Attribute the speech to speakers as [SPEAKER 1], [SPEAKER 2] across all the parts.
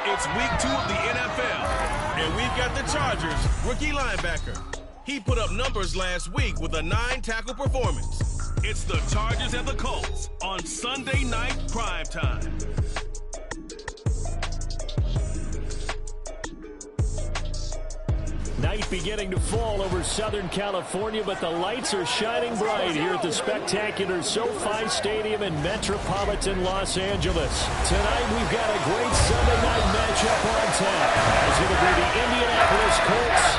[SPEAKER 1] It's week 2 of the NFL, and we've got the Chargers rookie linebacker. He put up numbers last week with a 9-tackle performance. It's the Chargers and the Colts on Sunday night primetime.
[SPEAKER 2] Night beginning to fall over Southern California, but the lights are shining bright here at the spectacular SoFi Stadium in metropolitan Los Angeles. Tonight we've got a great Sunday night matchup on tap, as it'll be the Indianapolis Colts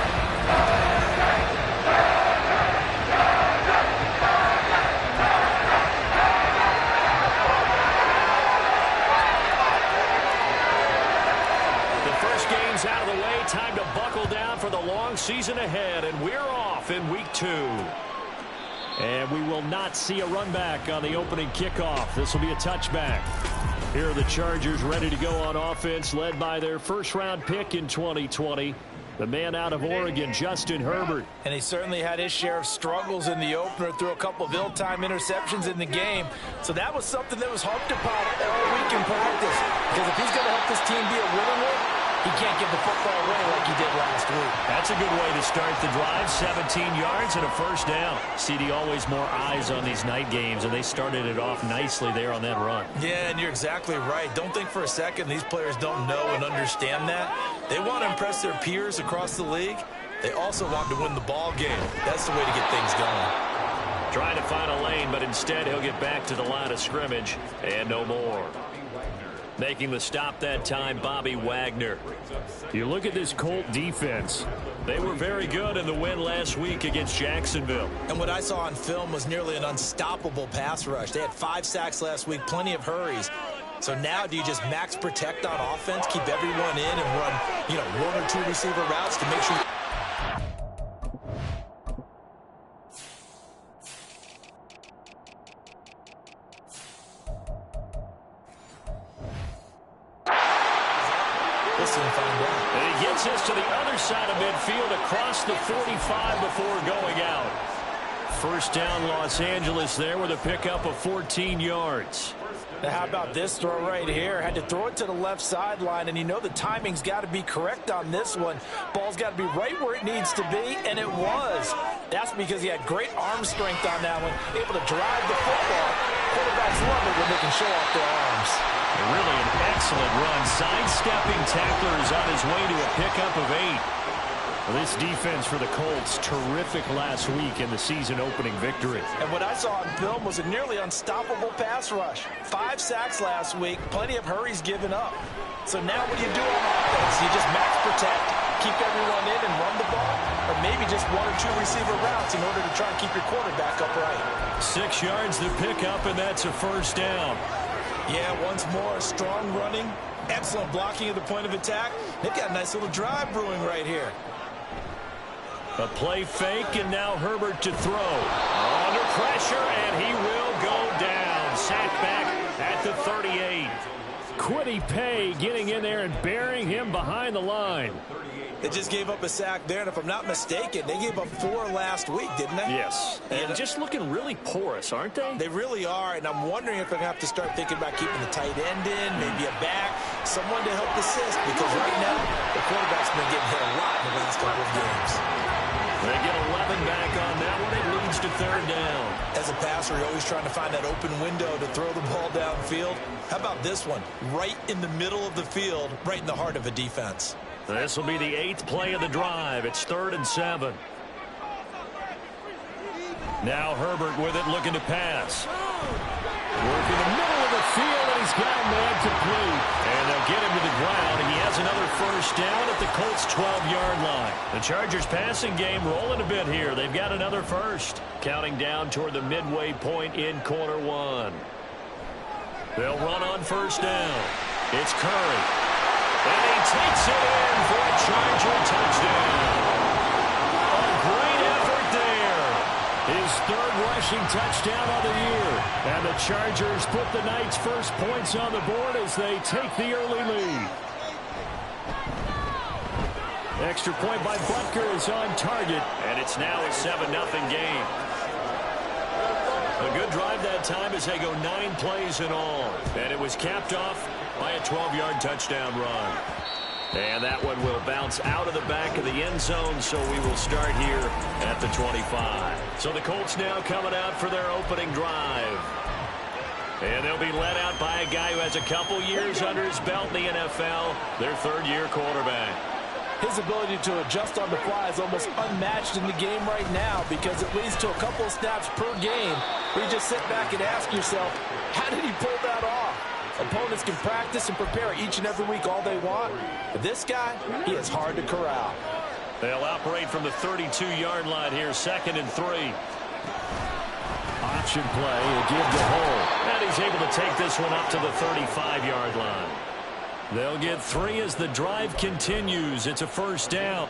[SPEAKER 2] out of the way. Time to buckle down for the long season ahead, and we're off in week 2. And we will not see a run back on the opening kickoff. This will be a touchback. Here are the Chargers ready to go on offense, led by their first-round pick in 2020, the man out of Oregon, Justin Herbert.
[SPEAKER 3] And he certainly had his share of struggles in the opener, threw a couple of ill-timed interceptions in the game. So that was something that was harped upon all week in practice. Because if he's going to help this team be a winning one, he can't give the football away like he did last week. That's a good way to start the drive. 17 yards and a first down. CD, always more eyes on these night games, and they started it off nicely there on that run. Yeah, and you're exactly right. Don't think for a second these players don't know and understand that. They want to impress their peers across the league. They also want to win the ball game. That's the way to get things going. Trying to find a lane, but instead he'll get back to the line of scrimmage and no more. Making the stop that time, Bobby Wagner. You look at this Colt defense. They were very good in the win last week against Jacksonville. And what I saw on film was nearly an unstoppable pass rush. They had 5 sacks last week, plenty of hurries. So now do you just max protect on offense, keep everyone in and run, 1 or 2 receiver routes to make sure... And he gets us to the other side of midfield across the 45 before going out. First down, Los Angeles there with a pickup of 14 yards. Now how about this throw right here? Had to throw it to the left sideline, and the timing's got to be correct on this one. Ball's got to be right where it needs to be, and it was. That's because he had great arm strength on that one, able to drive the football. Quarterbacks love it when they can show off their arms. Really an excellent run. Sidestepping tacklers on his way to a pickup of 8. Well, this defense for the Colts, terrific last week in the season-opening victory. And what I saw on film was a nearly unstoppable pass rush. 5 sacks last week, plenty of hurries given up. So now what do you do on offense? You just max protect, keep everyone in and run the ball, or maybe just 1 or 2 receiver routes in order to try and keep your quarterback upright. 6 yards to pick up, and that's a first down. Yeah, once more, strong running, excellent blocking at the point of attack. They've got a nice little drive brewing right here. A play fake, and now Herbert to throw. Under pressure, and he will go down. Sacked back at the 38. Quiddy Pay getting in there and burying him behind the line. They just gave up a sack there, and if I'm not mistaken, they gave up 4 last week, didn't they? Yes. And just looking really porous, aren't they? They really are, and I'm wondering if they're going to have to start thinking about keeping the tight end in, maybe a back, someone to help assist, because right now the quarterback's been getting hit a lot in the last couple of games. They get 11 back on that one. It leads to 3rd down. As a passer, you're always trying to find that open window to throw the ball downfield. How about this one? Right in the middle of the field, right in the heart of a defense. This will be the 8th play of the drive. It's 3rd and 7. Now Herbert with it, looking to pass. Working the middle of the field, and he's got a man complete. And they'll get him to the ground, and he has another first down at the Colts' 12-yard line. The Chargers passing game rolling a bit here. They've got another first. Counting down toward the midway point in quarter 1. They'll run on first down. It's Curry. And he takes it in for a Charger touchdown. A great effort there. His 3rd rushing touchdown of the year. And the Chargers put the night's first points on the board as they take the early lead. Extra point by Butker is on target. And it's now a 7-0 game. A good drive that time as they go 9 plays in all. And it was capped off
[SPEAKER 2] by a 12-yard touchdown run. And that one will bounce out of the back of the end zone, so we will start here at the 25. So the Colts now coming out for their opening drive. And they'll be led out by a guy who has a couple years under his belt in the NFL, their third-year quarterback.
[SPEAKER 4] His ability to adjust on the fly is almost unmatched in the game right now because it leads to a couple of snaps per game where you just sit back and ask yourself, how did he pull that off? Opponents can practice and prepare each and every week all they want, but this guy, he is hard to corral.
[SPEAKER 2] They'll operate from the 32-yard line here, 2nd and 3. Option play, a give to Hole. And he's able to take this one up to the 35-yard line. They'll get 3 as the drive continues. It's a first down.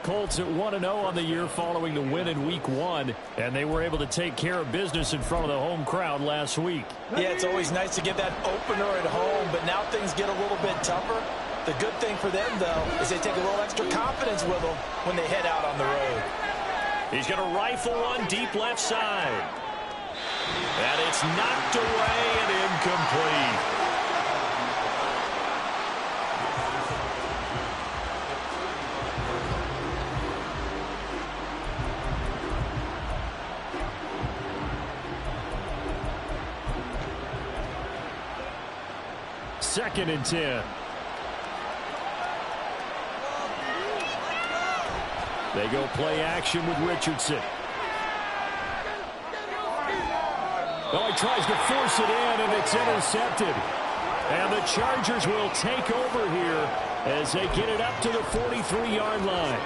[SPEAKER 2] Colts at 1-0 on the year following the win in Week 1, and they were able to take care of business in front of the home crowd last week.
[SPEAKER 4] Yeah, it's always nice to get that opener at home, but now things get a little bit tougher. The good thing for them, though, is they take a little extra confidence with them when they head out on the road.
[SPEAKER 2] He's going to rifle one deep left side. And it's knocked away and incomplete. Second and 10. They go play action with Richardson. Oh, he tries to force it in, and it's intercepted. And the Chargers will take over here as they get it up to the 43-yard line.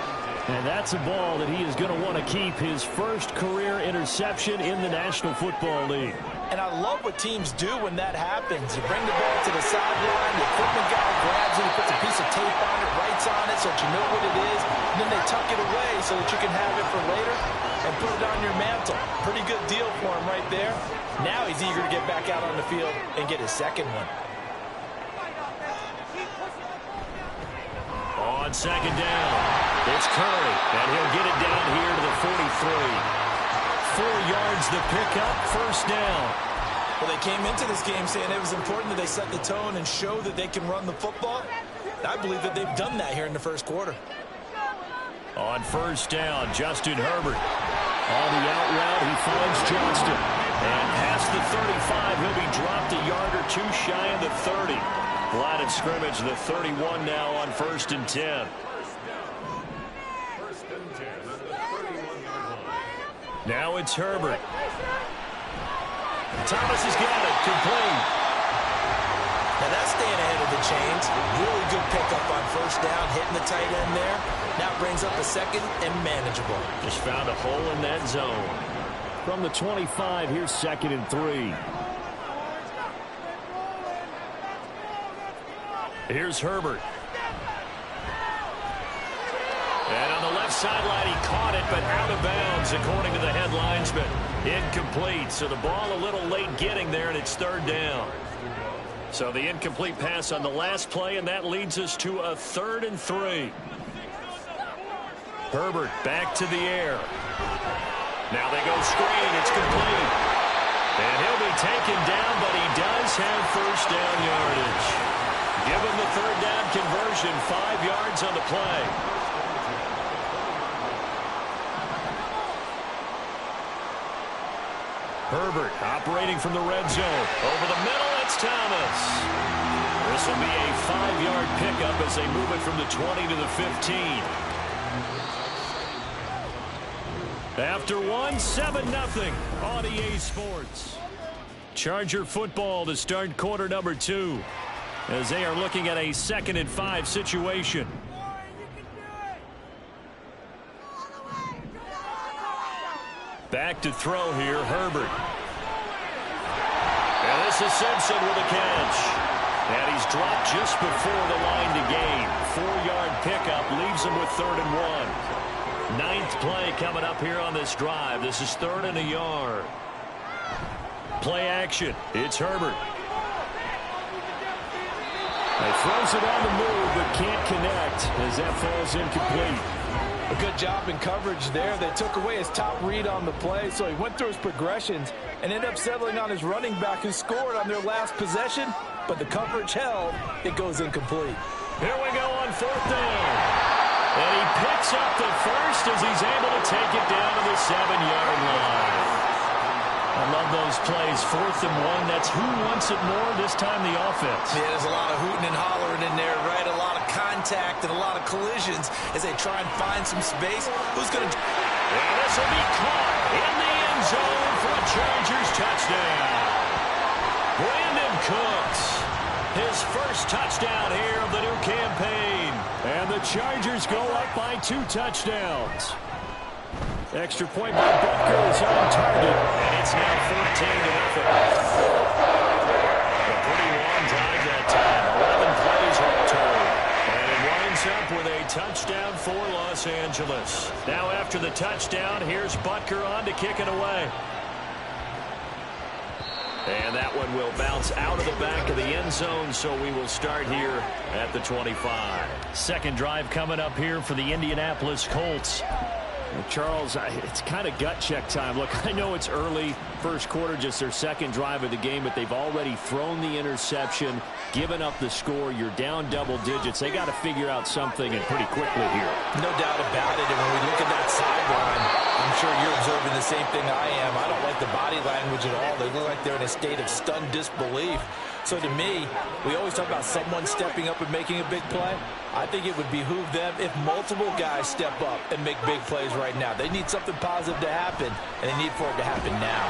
[SPEAKER 2] And that's a ball that he is going to want to keep, his first career interception in the National Football League.
[SPEAKER 4] And I love what teams do when that happens. You bring the ball to the sideline, the equipment guy grabs it, he puts a piece of tape on it, writes on it so that you know what it is, and then they tuck it away so that you can have it for later and put it on your mantle. Pretty good deal for him right there. Now he's eager to get back out on the field and get his second one.
[SPEAKER 2] On second down, it's Curry, and he'll get it down here to the 43. 4 yards the pickup, first down.
[SPEAKER 4] Well, they came into this game saying it was important that they set the tone and show that they can run the football. I believe that they've done that here in the first quarter.
[SPEAKER 2] On first down, Justin Herbert. On the out route, he finds Johnston. And past the 35, he'll be dropped a yard or two shy of the 30. Line of scrimmage, the 31 now on 1st and 10. Now it's Herbert. Thomas has got it, complete.
[SPEAKER 4] Now that's staying ahead of the chains. Really good pickup on first down, hitting the tight end there. Now brings up a second and manageable.
[SPEAKER 2] Just found a hole in that zone. From the 25, here's 2nd and 3. Here's Herbert. And on the left sideline, he caught it, but out of bounds, according to the head linesman. Incomplete, so the ball a little late getting there, and it's 3rd down. So the incomplete pass on the last play, and that leads us to a 3rd and 3. Herbert back to the air. Now they go screen. It's complete. And he'll be taken down, but he does have first down yardage. Give him the 3rd down conversion, 5 yards on the play. Herbert operating from the red zone. Over the middle, it's Thomas. This will be a 5-yard pickup as they move it from the 20 to the 15. After one, 7-0 on EA Sports. Charger football to start quarter number 2 as they are looking at a 2nd and 5 situation. Back to throw here, Herbert. And this is Simpson with a catch. And he's dropped just before the line to gain. 4-yard pickup leaves him with 3rd and 1. 9th play coming up here on this drive. This is 3rd and a yard. Play action. It's Herbert. He throws it on the move, but can't connect as that falls incomplete.
[SPEAKER 4] A good job in coverage there. They took away his top read on the play, so he went through his progressions and ended up settling on his running back who scored on their last possession, but the coverage held. It goes incomplete.
[SPEAKER 2] Here we go on 4th down. And he picks up the first as he's able to take it down to the 7-yard line. I love those plays. 4th and 1. That's who wants it more, this time the offense.
[SPEAKER 4] Yeah, there's a lot of hooting and hollering in there, right? A lot of contact and a lot of collisions as they try and find some space. Who's going to...
[SPEAKER 2] And this will be caught in the end zone for a Chargers touchdown. Brandon Cooks, his first touchdown here of the new campaign. And the Chargers go up by 2 touchdowns. Extra point by Butker is on target, and it's now 14-0. A pretty long drive that time. 11 plays all told. And it winds up with a touchdown for Los Angeles. Now after the touchdown, here's Butker on to kick it away. And that one will bounce out of the back of the end zone, so we will start here at the 25. Second drive coming up here for the Indianapolis Colts. Charles, it's kind of gut check time. Look, I know it's early, first quarter, just their second drive of the game, but they've already thrown the interception, given up the score. You're down double digits. They got to figure out something, and pretty quickly here.
[SPEAKER 4] No doubt about it. And when we look at that sideline, I'm sure you're observing the same thing I am. I don't like the body language at all. They look like they're in a state of stunned disbelief. So to me, we always talk about someone stepping up and making a big play. I think it would behoove them if multiple guys step up and make big plays right now. They need something positive to happen, and they need for it to happen now.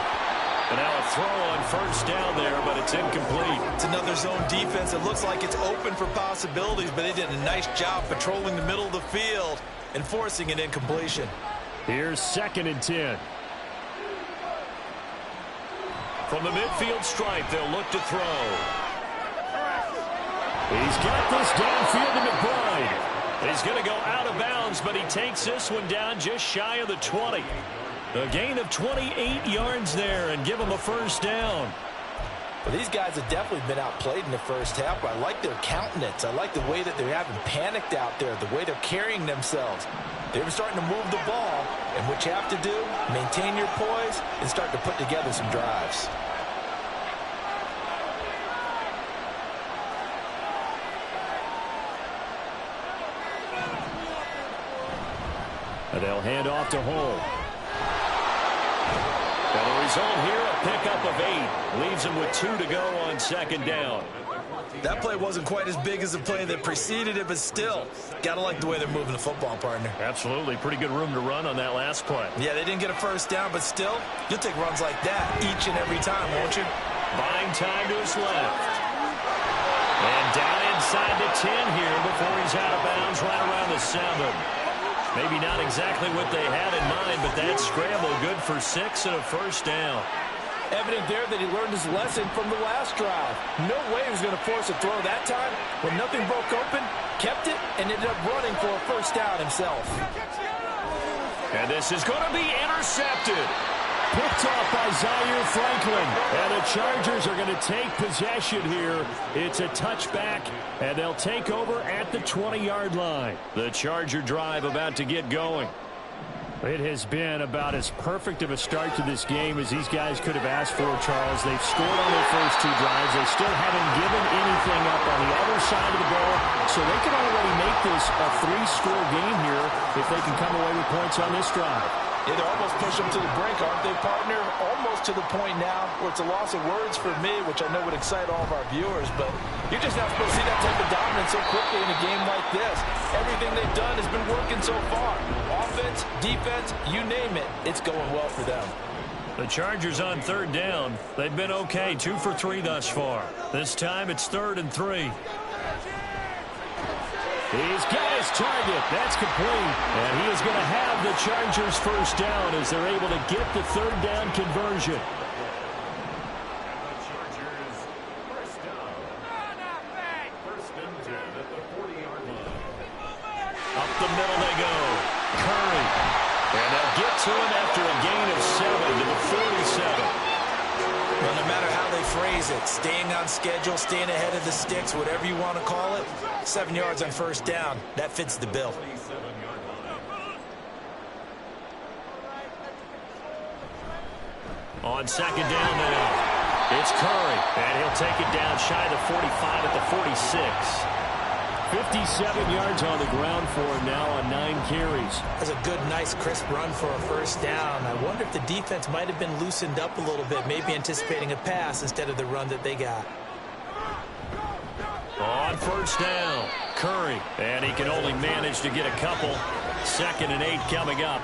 [SPEAKER 2] And now a throw on first down there, but it's incomplete.
[SPEAKER 4] It's another zone defense. It looks like it's open for possibilities, but they did a nice job patrolling the middle of the field and forcing an incompletion.
[SPEAKER 2] Here's 2nd and 10. From the midfield stripe, they'll look to throw. He's got this downfield to McBride. He's going to go out of bounds, but he takes this one down just shy of the 20. A gain of 28 yards there and give him a first down.
[SPEAKER 4] Well, these guys have definitely been outplayed in the first half. I like their countenance. I like the way that they haven't panicked out there, the way they're carrying themselves. They're starting to move the ball, and what you have to do, maintain your poise and start to put together some drives.
[SPEAKER 2] And they'll hand off to Hall. And the result here, a pickup of 8. Leaves him with 2 to go on 2nd down.
[SPEAKER 4] That play wasn't quite as big as the play that preceded it, but still, got to like the way they're moving the football, partner.
[SPEAKER 2] Absolutely. Pretty good room to run on that last play.
[SPEAKER 4] Yeah, they didn't get a first down, but still, you'll take runs like that each and every time, won't you?
[SPEAKER 2] Buying time to his left. And down inside the 10 here before he's out of bounds right around the 7. Maybe not exactly what they had in mind, but that scramble good for 6 and a first down.
[SPEAKER 4] Evident there that he learned his lesson from the last drive. No way he was going to force a throw that time. When nothing broke open, kept it, and ended up running for a first down himself.
[SPEAKER 2] And this is going to be intercepted. Picked off by Zaire Franklin. And the Chargers are going to take possession here. It's a touchback, and they'll take over at the 20-yard line. The Charger drive about to get going. It has been about as perfect of a start to this game as these guys could have asked for, Charles. They've scored on their first 2 drives. They still haven't given anything up on the other side of the ball, so they can already make this a 3-score game here if they can come away with points on this drive.
[SPEAKER 4] Yeah, they're almost pushed them to the brink, aren't they, partner? Almost to the point now where it's a loss of words for me, which I know would excite all of our viewers, but you're just not supposed to see that type of dominance so quickly in a game like this. Everything they've done has been working so far. Offense, defense, you name it, it's going well for them.
[SPEAKER 2] The Chargers on 3rd down. They've been okay, 2 for 3 thus far. This time it's 3rd and 3. He's got his target. That's complete. And he is going to have the Chargers first down as they're able to get the third down conversion. Up the middle they go. Curry. And they'll get to him after a gain of 7 to the 47.
[SPEAKER 4] Well, no matter how they phrase it, staying on schedule, staying ahead of the sticks, whatever you want to call it, 7 yards on first down, that fits the bill.
[SPEAKER 2] On second down now, it's Curry, and he'll take it down shy of the 45 at the 46. 57 yards on the ground for him now on 9 carries.
[SPEAKER 4] That's a good, nice, crisp run for a first down. I wonder if the defense might have been loosened up a little bit, maybe anticipating a pass instead of the run that they got.
[SPEAKER 2] On first down, Curry, and he can only manage to get a couple. 2nd and 8 coming up.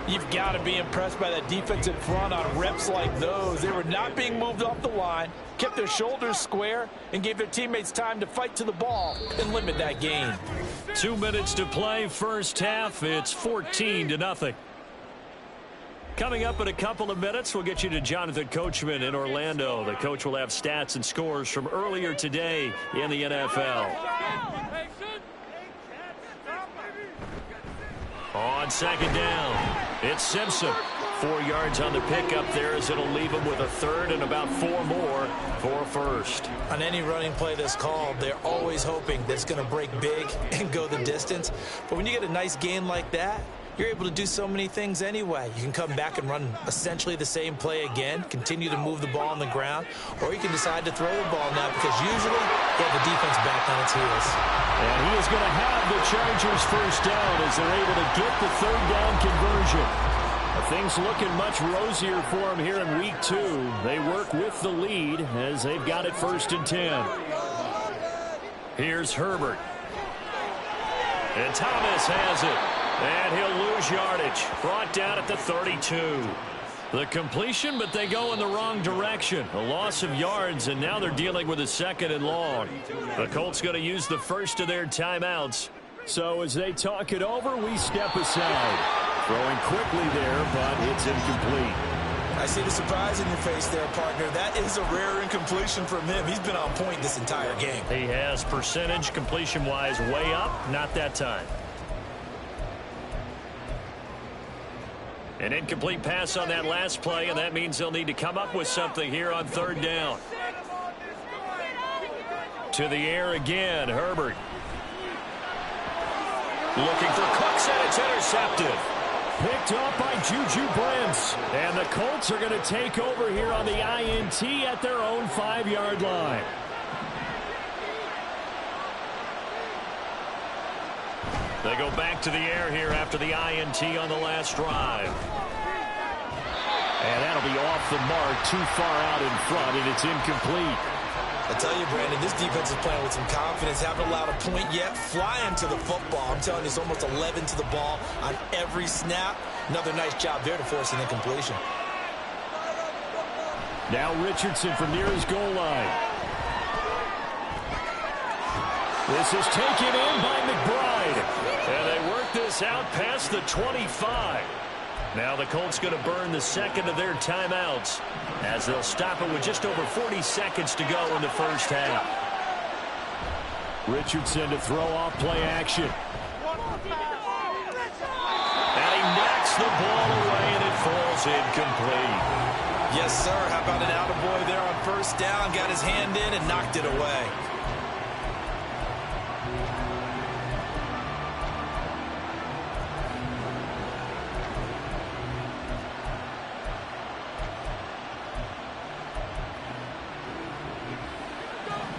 [SPEAKER 4] You've got to be impressed by that defensive front on reps like those. They were not being moved off the line, kept their shoulders square, and gave their teammates time to fight to the ball and limit that gain.
[SPEAKER 2] 2 minutes to play, first half. It's 14-0. Coming up in a couple of minutes, we'll get you to Jonathan Coachman in Orlando. The coach will have stats and scores from earlier today in the NFL. On second down, it's Simpson. 4 yards on the pickup there as it'll leave him with a third and about 4 more for a first.
[SPEAKER 4] On any running play that's called, they're always hoping that it's going to break big and go the distance. But when you get a nice gain like that, you're able to do so many things anyway. You can come back and run essentially the same play again, continue to move the ball on the ground, or you can decide to throw the ball now because usually you have the defense back on its heels.
[SPEAKER 2] And he is going to have the Chargers first down as they're able to get the third down conversion. Things looking much rosier for him here in week 2. They work with the lead as they've got it 1st and 10. Here's Herbert. And Thomas has it. And he'll lose yardage. Brought down at the 32. The completion, but they go in the wrong direction. A loss of yards, and now they're dealing with a 2nd and long. The Colts going to use the first of their timeouts. So as they talk it over, we step aside. Throwing quickly there, but it's incomplete.
[SPEAKER 4] I see the surprise in your face there, partner. That is a rare incompletion from him. He's been on point this entire game.
[SPEAKER 2] He has percentage completion-wise way up, not that time. An incomplete pass on that last play, and that means they'll need to come up with something here on third down. To the air again, Herbert. Looking for Cooks, and it's intercepted. Picked up by Juju Brents. And the Colts are going to take over here on the INT at their own 5-yard line. They go back to the air here after the INT on the last drive. And that'll be off the mark, too far out in front, and it's incomplete.
[SPEAKER 4] I tell you, Brandon, this defense is playing with some confidence. Haven't allowed a point yet. Flying to the football. I'm telling you, it's almost 11 to the ball on every snap. Another nice job there to force an incompletion.
[SPEAKER 2] Now Richardson from near his goal line. This is taken in by McBride. And they work this out past the 25. Now the Colts going to burn the 2nd of their timeouts as they'll stop it with just over 40 seconds to go in the first half. Richardson to throw off play action. And he knocks the ball away and it falls incomplete.
[SPEAKER 4] Yes, sir. How about an attaboy there on first down? Got his hand in and knocked it away.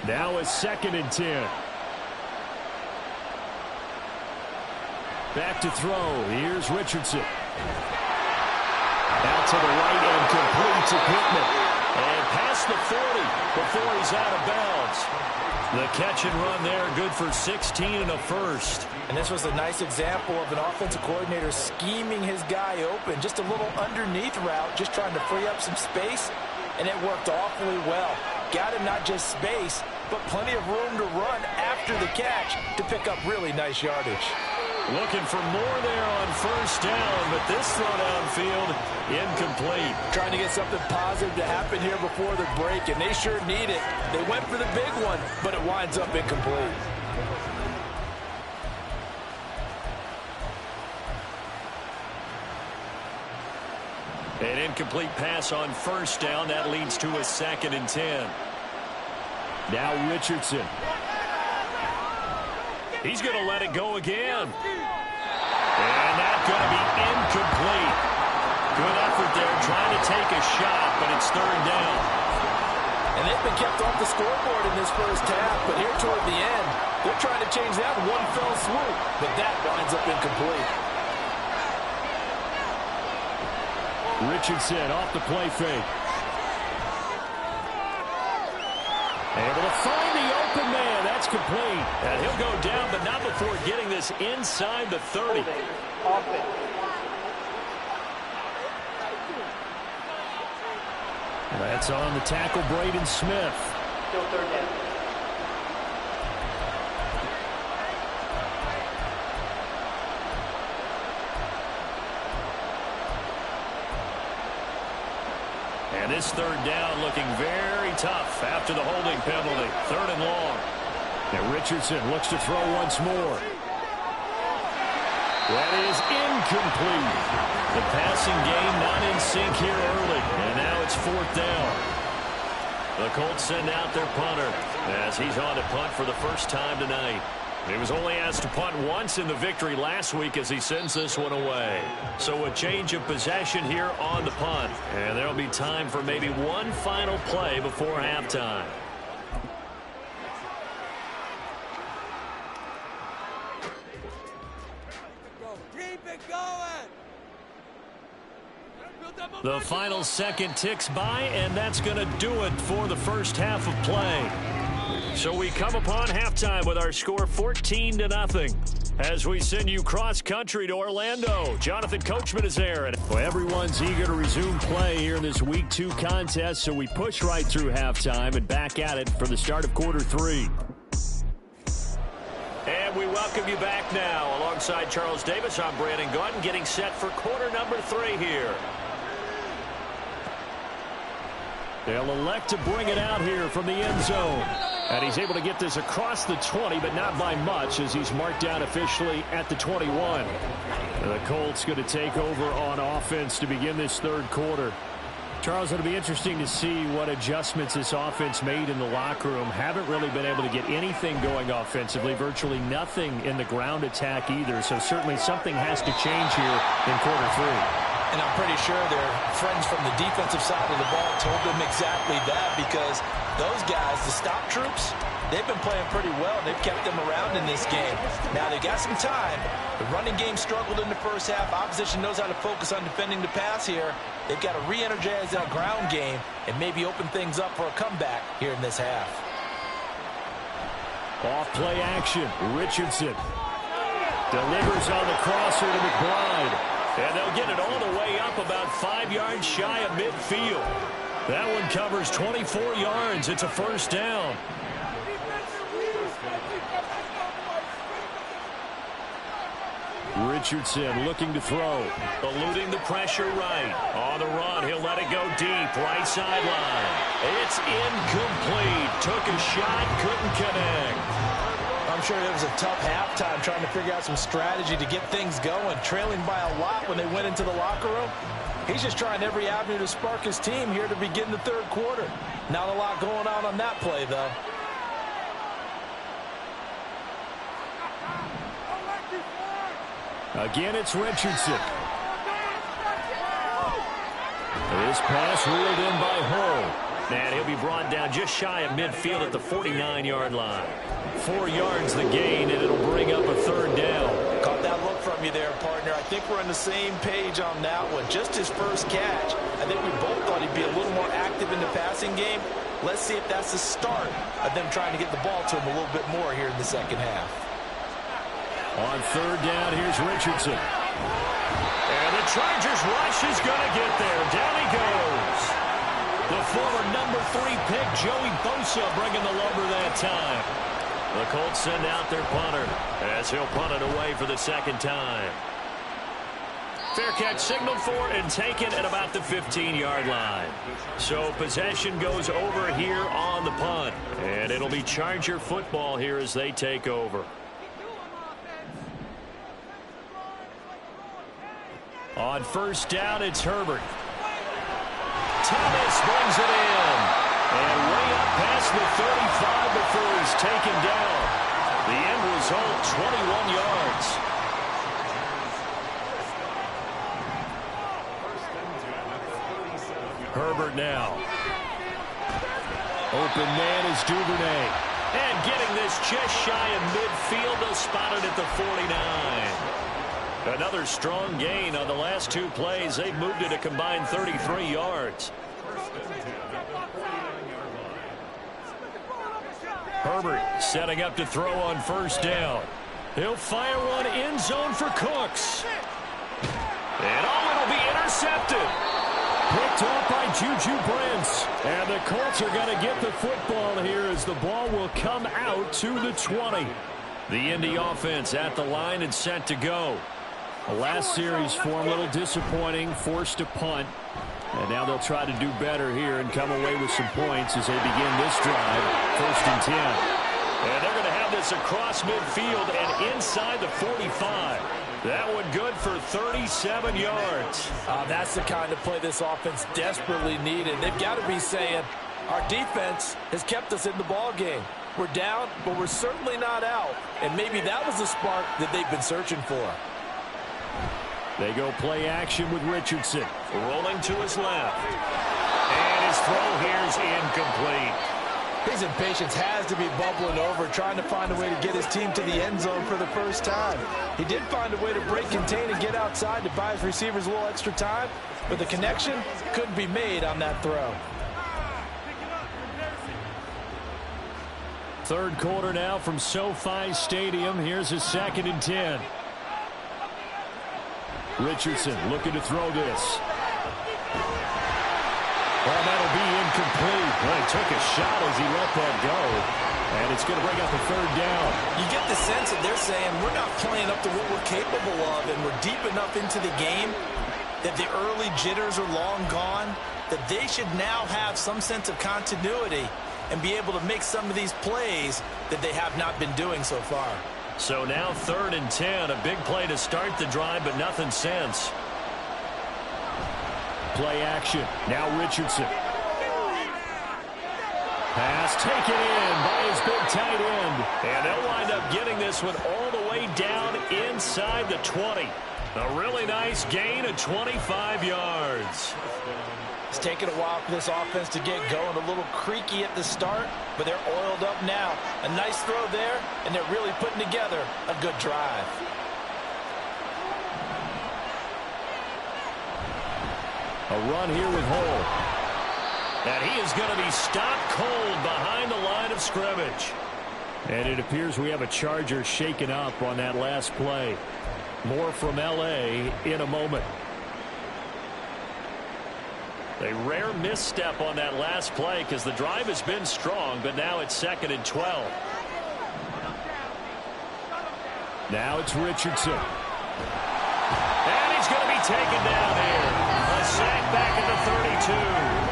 [SPEAKER 2] Now it's 2nd and 10. Back to throw. Here's Richardson. Out to the right and completes a Pittman. And past the 40 before he's out of bounds. The catch and run there, good for 16 and a first.
[SPEAKER 4] And this was a nice example of an offensive coordinator scheming his guy open. Just a little underneath route, just trying to free up some space, and it worked awfully well. Got him not just space, but plenty of room to run after the catch to pick up really nice yardage.
[SPEAKER 2] Looking for more there on first down, but this throw downfield incomplete.
[SPEAKER 4] Trying to get something positive to happen here before the break, and they sure need it. They went for the big one, but it winds up incomplete.
[SPEAKER 2] An incomplete pass on first down. That leads to a 2nd and 10. Now Richardson. He's going to let it go again. And that's going to be incomplete. Good effort there trying to take a shot, but it's 3rd down.
[SPEAKER 4] And they've been kept off the scoreboard in this first half, but here toward the end, they're trying to change that one fell swoop, but that winds up incomplete.
[SPEAKER 2] Richardson off the play fake. Able to find the open man. That's complete. And he'll go down, but not before getting this inside the 30. That's on the tackle, Braden Smith.
[SPEAKER 5] Still 3rd down.
[SPEAKER 2] And this 3rd down looking very tough after the holding penalty. 3rd and long. Now Richardson looks to throw once more. That is incomplete. The passing game not in sync here early. And now it's 4th down. The Colts send out their punter as he's on to punt for the first time tonight. He was only asked to punt once in the victory last week as he sends this one away. So a change of possession here on the punt. And there'll be time for maybe one final play before halftime.
[SPEAKER 5] Keep it going.
[SPEAKER 2] The final second ticks by, and that's going to do it for the first half of play. So we come upon halftime with our score 14-0 as we send you cross-country to Orlando. Jonathan Coachman is there. And everyone's eager to resume play here in this Week 2 contest, so we push right through halftime and back at it for the start of quarter 3. And we welcome you back now. Alongside Charles Davis, I'm Brandon Gordon, getting set for quarter number 3 here. They'll elect to bring it out here from the end zone. And he's able to get this across the 20, but not by much as he's marked down officially at the 21. The Colts going to take over on offense to begin this 3rd quarter. Charles, it'll be interesting to see what adjustments this offense made in the locker room. Haven't really been able to get anything going offensively, virtually nothing in the ground attack either. So certainly something has to change here in quarter 3.
[SPEAKER 4] And I'm pretty sure their friends from the defensive side of the ball told them exactly that, because those guys, the stop troops, they've been playing pretty well. They've kept them around in this game. Now, they've got some time. The running game struggled in the first half. Opposition knows how to focus on defending the pass here. They've got to re-energize that ground game and maybe open things up for a comeback here in this half.
[SPEAKER 2] Off-play action. Richardson delivers on the crosser to McBride. And they'll get it all the way up about 5 yards shy of midfield. That one covers 24 yards. It's a 1st down. Richardson looking to throw. Eluding the pressure right. On the run, he'll let it go deep. Right sideline. It's incomplete. Took a shot, couldn't connect.
[SPEAKER 4] I'm sure it was a tough halftime trying to figure out some strategy to get things going. Trailing by a lot when they went into the locker room. He's just trying every avenue to spark his team here to begin the 3rd quarter. Not a lot going on that play, though.
[SPEAKER 2] Again, it's Richardson. This pass ruled in by Hull. And he'll be brought down just shy of midfield at the 49-yard line. 4 yards the gain, and it'll bring up a 3rd down.
[SPEAKER 4] Caught that look from you there, partner. I think we're on the same page on that one. Just his first catch. I think we both thought he'd be a little more active in the passing game. Let's see if that's the start of them trying to get the ball to him a little bit more here in the second half.
[SPEAKER 2] On 3rd down, here's Richardson. And the Chargers rush is going to get there. Down he goes. The former number 3 pick, Joey Bosa, bringing the lumber that time. The Colts send out their punter as he'll punt it away for the second time. Fair catch signaled for and taken at about the 15-yard line. So possession goes over here on the punt. And it'll be Charger football here as they take over. On first down, it's Herbert. Thomas brings it in. And way up past the 35 before he's taken down. The end result, 21 yards. Herbert now. Open man is Duvernay. And getting this just shy of midfield. They'll spot it at the 49. Another strong gain on the last 2 plays. They've moved it a combined 33 yards. Herbert setting up to throw on first down. He'll fire one end zone for Cooks. And it'll be intercepted. Picked off by Juju Brents. And the Colts are going to get the football here as the ball will come out to the 20. The Indy offense at the line and set to go. The last series for them, a little disappointing, forced to punt. And now they'll try to do better here and come away with some points as they begin this drive. 1st and 10. And they're going to have this across midfield and inside the 45. That one good for 37 yards.
[SPEAKER 4] That's the kind of play this offense desperately needed. They've got to be saying, our defense has kept us in the ball game. We're down, but we're certainly not out. And maybe that was the spark that they've been searching for.
[SPEAKER 2] They go play action with Richardson. Rolling to his left. And his throw here's incomplete.
[SPEAKER 4] His impatience has to be bubbling over, trying to find a way to get his team to the end zone for the first time. He did find a way to break, contain, and get outside to buy his receivers a little extra time, but the connection couldn't be made on that throw.
[SPEAKER 2] Third quarter now from SoFi Stadium. Here's a 2nd and 10. Richardson looking to throw this. Well, that'll be incomplete. Well, he took a shot as he let that go. And it's going to bring up a 3rd down.
[SPEAKER 4] You get the sense that they're saying we're not playing up to what we're capable of, and we're deep enough into the game that the early jitters are long gone, that they should now have some sense of continuity and be able to make some of these plays that they have not been doing so far.
[SPEAKER 2] So now 3rd and 10, a big play to start the drive, but nothing since. Play action. Now Richardson. Pass taken in by his big tight end. And they'll wind up getting this one all the way down inside the 20. A really nice gain of 25 yards.
[SPEAKER 4] It's taken a while for this offense to get going. A little creaky at the start, but they're oiled up now. A nice throw there, and they're really putting together a good drive.
[SPEAKER 2] A run here with Hull. And he is going to be stopped cold behind the line of scrimmage. And it appears we have a Charger shaken up on that last play. More from L.A. in a moment. A rare misstep on that last play because the drive has been strong, but now it's 2nd and 12. Now it's Richardson. And he's going to be taken down here. A sack back at the 32.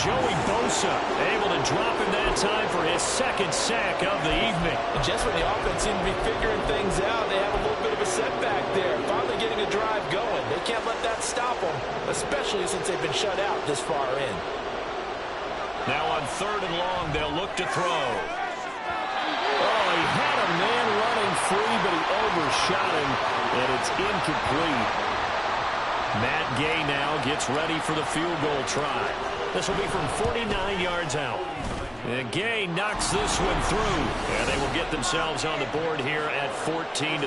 [SPEAKER 2] Joey Bosa able to drop him that time for his 2nd sack of the evening.
[SPEAKER 4] And just when the offense seemed to be figuring things out, they have a little bit of a setback there. Finally getting a drive going. They can't let that stop them, especially since they've been shut out this far in.
[SPEAKER 2] Now on 3rd and long, they'll look to throw. Oh, he had a man running free, but he overshot him, and it's incomplete. Matt Gay now gets ready for the field goal try. This will be from 49 yards out. And Gay knocks this one through. And they will get themselves on the board here at 14-3.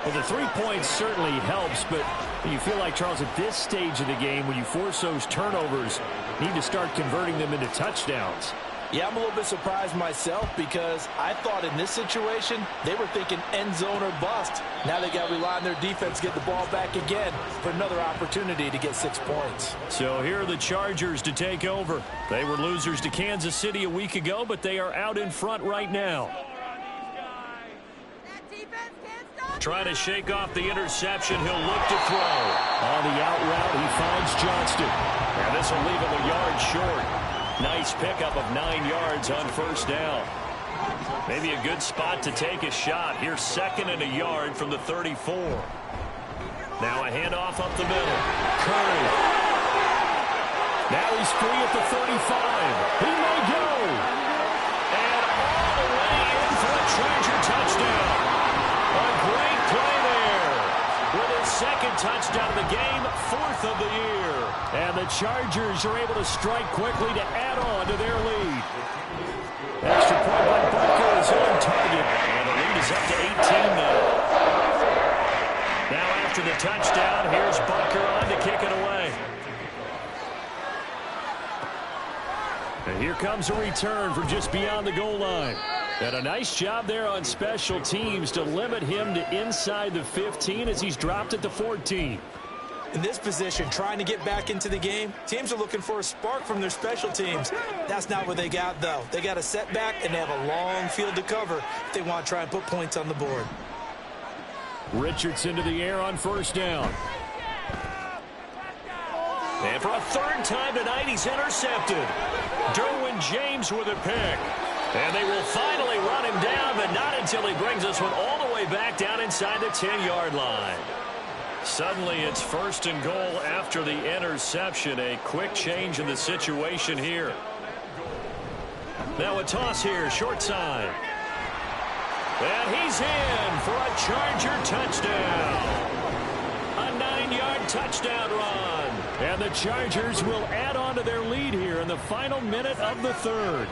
[SPEAKER 2] Well, the 3 points certainly helps, but you feel like, Charles, at this stage of the game, when you force those turnovers, you need to start converting them into touchdowns.
[SPEAKER 4] Yeah, I'm a little bit surprised myself because I thought in this situation they were thinking end zone or bust. Now they got to rely on their defense to get the ball back again for another opportunity to get 6 points.
[SPEAKER 2] So here are the Chargers to take over. They were losers to Kansas City a week ago, but they are out in front right now. Trying to shake off the interception. He'll look to throw. On the out route, he finds Johnston. And this will leave him a yard short. Nice pickup of 9 yards on first down. Maybe a good spot to take a shot. Here's 2nd and a yard from the 34. Now a handoff up the middle. Curry. Now he's free at the 35. He may go. And all the way in for a Charger touchdown. A great play there. With his 2nd touchdown of the game, 4th of the year. And the Chargers are able to strike quickly to add on to their lead. Extra point by Butker is on target. And the lead is up to 18 now. Now after the touchdown, here's Butker on to kick it away. And here comes a return from just beyond the goal line. And a nice job there on special teams to limit him to inside the 15 as he's dropped at the 14.
[SPEAKER 4] In this position, trying to get back into the game, teams are looking for a spark from their special teams. That's not what they got, though. They got a setback, and they have a long field to cover if they want to try and put points on the board.
[SPEAKER 2] Richardson to the air on first down. And for a 3rd time tonight, he's intercepted. Derwin James with a pick. And they will finally run him down, but not until he brings this one all the way back down inside the 10-yard line. Suddenly it's 1st and goal after the interception. A quick change in the situation here. Now a toss here, short side. And he's in for a Charger touchdown. A 9-yard touchdown run. And the Chargers will add on to their lead here in the final minute of the 3rd.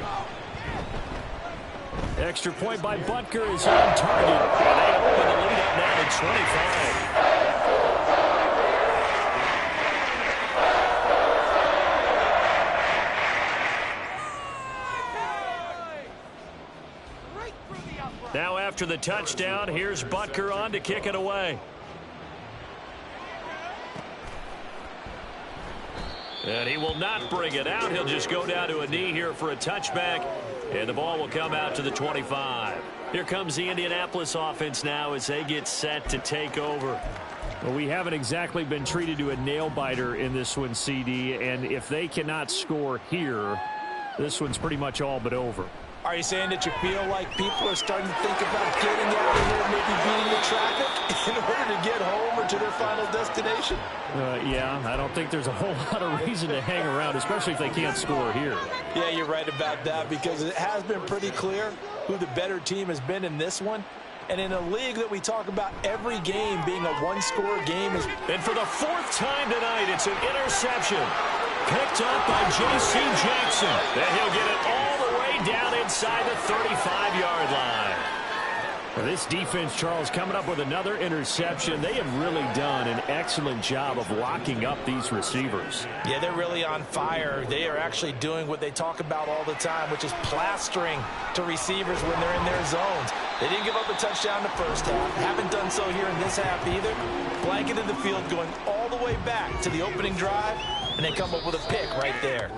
[SPEAKER 2] Extra point by Butker is on target. And they open the lead up now to 25. Now after the touchdown, here's Butker on to kick it away. And he will not bring it out. He'll just go down to a knee here for a touchback. And the ball will come out to the 25. Here comes the Indianapolis offense now as they get set to take over. Well, we haven't exactly been treated to a nail-biter in this one, CD. And if they cannot score here, this one's pretty much all but over.
[SPEAKER 4] Are you saying that you feel like people are starting to think about getting out of here, maybe beating the traffic in order to get home or to their final destination?
[SPEAKER 2] Yeah, I don't think there's a whole lot of reason to hang around, especially if they can't score here.
[SPEAKER 4] Yeah, you're right about that because it has been pretty clear who the better team has been in this one. And in a league that we talk about every game being a one-score game.
[SPEAKER 2] And for the 4th time tonight, it's an interception. Picked up by J.C. Jackson. And he'll get it all the way down inside the 35-yard line. Well, this defense, Charles, coming up with another interception. They have really done an excellent job of locking up these receivers.
[SPEAKER 4] Yeah, they're really on fire. They are actually doing what they talk about all the time, which is plastering to receivers when they're in their zones. They didn't give up a touchdown in the first half. Haven't done so here in this half either. Blanketed the field, going all the way back to the opening drive, and they come up with a pick right there.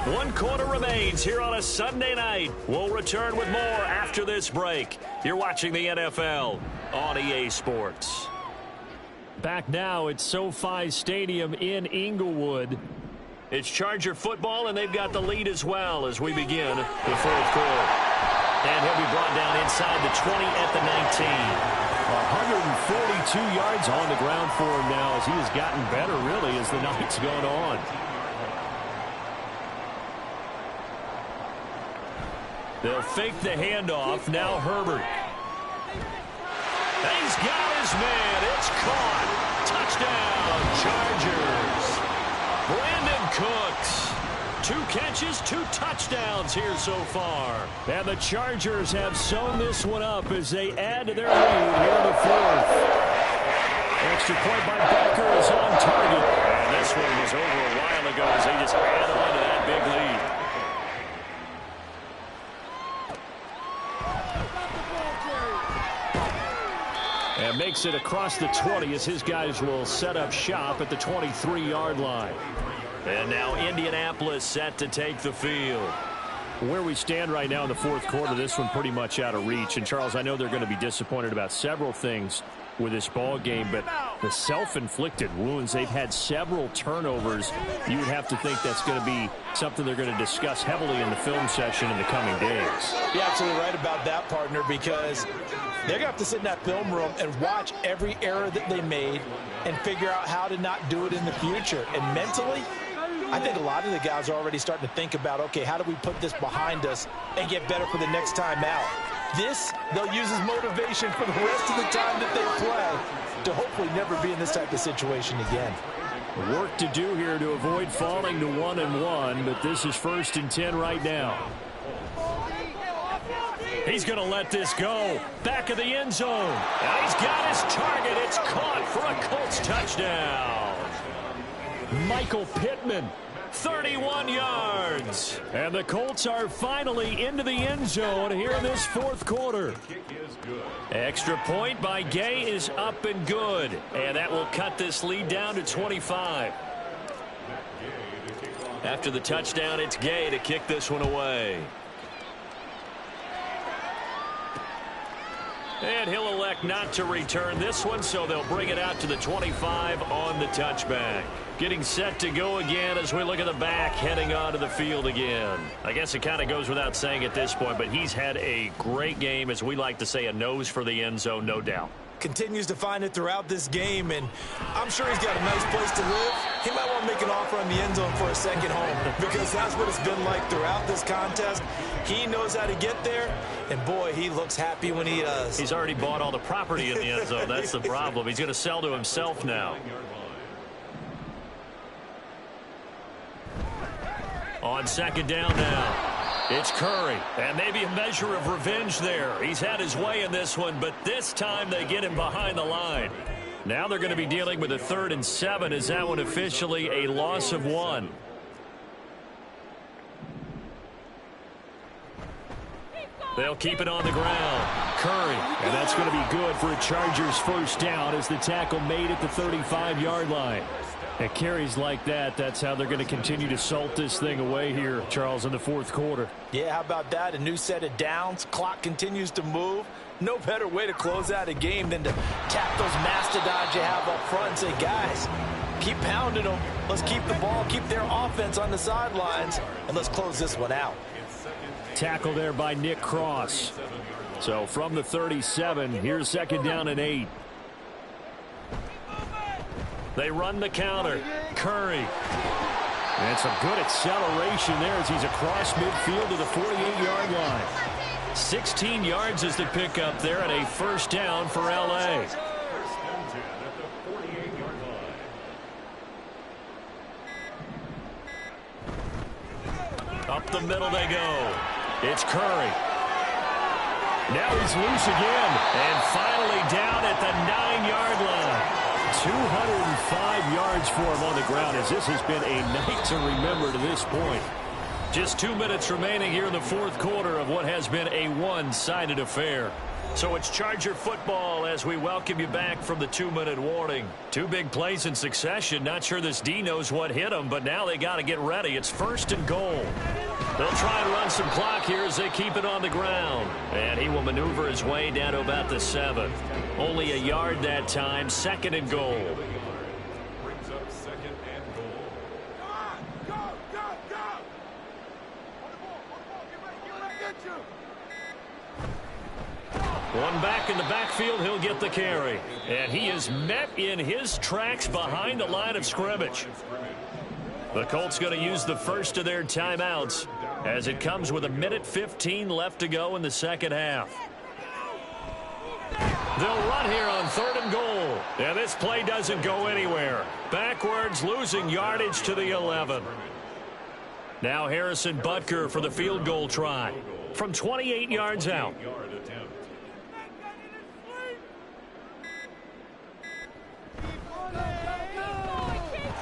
[SPEAKER 2] 1 quarter remains here on a Sunday night. We'll return with more after this break. You're watching the NFL on EA Sports. Back now at SoFi Stadium in Inglewood. It's Charger football, and they've got the lead as well as we begin the 4th quarter. And he'll be brought down inside the 20 at the 19. 142 yards on the ground for him now as he has gotten better, really, as the night's gone on. They'll fake the handoff. Now Herbert. He's got his man. It's caught. Touchdown, Chargers. Brandon Cooks. 2 catches, 2 touchdowns here so far. And the Chargers have sewn this one up as they add to their lead here in the 4th. Extra point by Butker is on target. And this one was over a while ago as they just add on to that big makes it across the 20 as his guys will set up shop at the 23-yard line.
[SPEAKER 3] And now Indianapolis set to take the field.
[SPEAKER 2] Where we stand right now in the fourth quarter, this one pretty much out of reach. And, Charles, I know they're going to be disappointed about several things with this ball game, but the self-inflicted wounds, they've had several turnovers. You would have to think that's going to be something they're going to discuss heavily in the film session in the coming days.
[SPEAKER 4] You're absolutely right about that, partner, because they're going to have to sit in that film room and watch every error that they made and figure out how to not do it in the future. And mentally, I think a lot of the guys are already starting to think about, okay, how do we put this behind us and get better for the next time out? This, they'll use as motivation for the rest of the time that they play to hopefully never be in this type of situation again.
[SPEAKER 2] Work to do here to avoid falling to 1-1, but this is 1st and 10 right now. He's going to let this go. Back of the end zone. And he's got his target. It's caught for a Colts touchdown. Michael Pittman, 31 yards. And the Colts are finally into the end zone here in this fourth quarter. Extra point by Gay is up and good. And that will cut this lead down to 25. After the touchdown, it's Gay to kick this one away. And he'll elect not to return this one, so they'll bring it out to the 25 on the touchback. Getting set to go again as we look at the back, heading onto the field again. I guess it kind of goes without saying at this point, but he's had a great game, as we like to say, a nose for the end zone, no doubt.
[SPEAKER 4] Continues to find it throughout this game, and I'm sure he's got a nice place to live. He might want to make an offer on the end zone for a second home, because that's what it's been like throughout this contest. He knows how to get there, and boy, he looks happy when he does.
[SPEAKER 2] He's already bought all the property in the end zone. That's the problem. He's going to sell to himself now. On second down now. It's Curry, and maybe a measure of revenge there. He's had his way in this one, but this time they get him behind the line. Now they're going to be dealing with a 3rd and 7. Is that one officially a loss of 1? They'll keep it on the ground. Curry, and that's going to be good for a Chargers first down as the tackle made at the 35-yard line. At carries like that, that's how they're going to continue to salt this thing away here, Charles, in the fourth quarter.
[SPEAKER 4] Yeah, how about that? A new set of downs. Clock continues to move. No better way to close out a game than to tap those mastodons you have up front and say, guys, keep pounding them. Let's keep the ball, keep their offense on the sidelines, and let's close this one out.
[SPEAKER 2] Tackle there by Nick Cross. So from the 37, here's second down and 8. They run the counter. Curry. And some good acceleration there as he's across midfield to the 48-yard line. 16 yards is the pickup there and a first down for L.A. Up the middle they go. It's Curry. Now he's loose again. And finally down at the 9-yard line. 205 yards for him on the ground as this has been a night to remember to this point. Just 2 minutes remaining here in the fourth quarter of what has been a one-sided affair. So it's Charger football as we welcome you back from the 2-minute warning. 2 big plays in succession. Not sure this D knows what hit him, but now they got to get ready. It's 1st and goal. They'll try and run some clock here as they keep it on the ground. And he will maneuver his way down to about the 7. Only a yard that time. 2nd and goal.
[SPEAKER 1] Brings up 2nd and goal. Go, go, go, go! Get you!
[SPEAKER 2] One back in the backfield, he'll get the carry. And he is met in his tracks behind the line of scrimmage. The Colts going to use the first of their timeouts as it comes with 1:15 left to go in the second half. They'll run here on 3rd and goal. And this play doesn't go anywhere. Backwards, losing yardage to the 11. Now Harrison Butker for the field goal try from 28 yards out.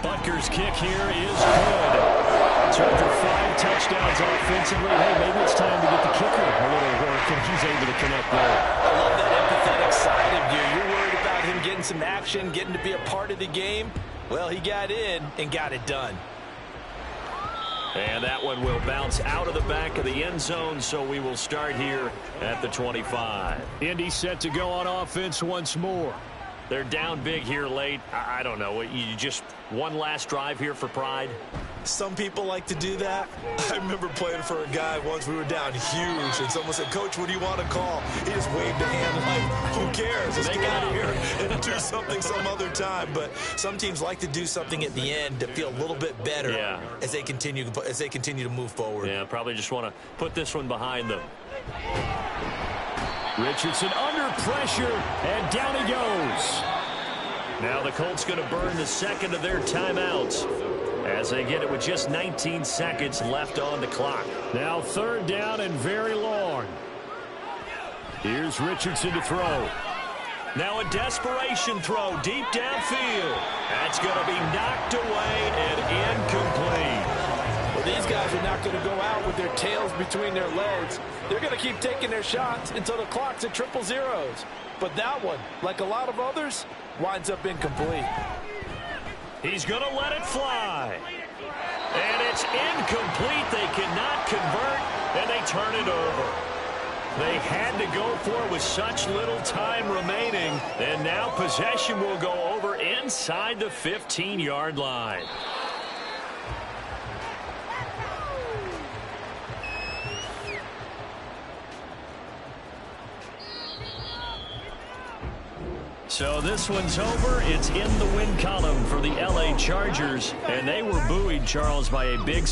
[SPEAKER 2] Butker's kick here is good. Charger 5 touchdowns offensively. Hey, maybe it's time to get the kicker a little work, and he's able to connect there.
[SPEAKER 4] I love that empathetic side of you. You're worried about about him getting some action, getting to be a part of the game. Well, he got in and got it done.
[SPEAKER 2] And that one will bounce out of the back of the end zone, so we will start here at the 25. Indy set to go on offense once more. They're down big here late. I don't know. You just one last drive here for pride?
[SPEAKER 4] Some people like to do that. I remember playing for a guy once. We were down huge, and someone said, "Coach, what do you want to call?" He just waved a hand like, who cares? Let's get out of here and do something some other time. But some teams like to do something at the end to feel a little bit better as they continue to move forward.
[SPEAKER 2] Yeah, probably just want to put this one behind them. Richardson under pressure, and down he goes. Now the Colts going to burn the second of their timeouts as they get it with just 19 seconds left on the clock. Now third down and very long. Here's Richardson to throw. Now a desperation throw deep downfield. That's going to be knocked away and incomplete.
[SPEAKER 4] Well, these guys are not going to go out with their tails between their legs. They're going to keep taking their shots until the clock's at triple zeros. But that one, like a lot of others, winds up incomplete.
[SPEAKER 2] He's going to let it fly. And it's incomplete. They cannot convert, and they turn it over. They had to go for it with such little time remaining, and now possession will go over inside the 15-yard line. So this one's over. It's in the win column for the LA Chargers, and they were buoyed, Charles, by a big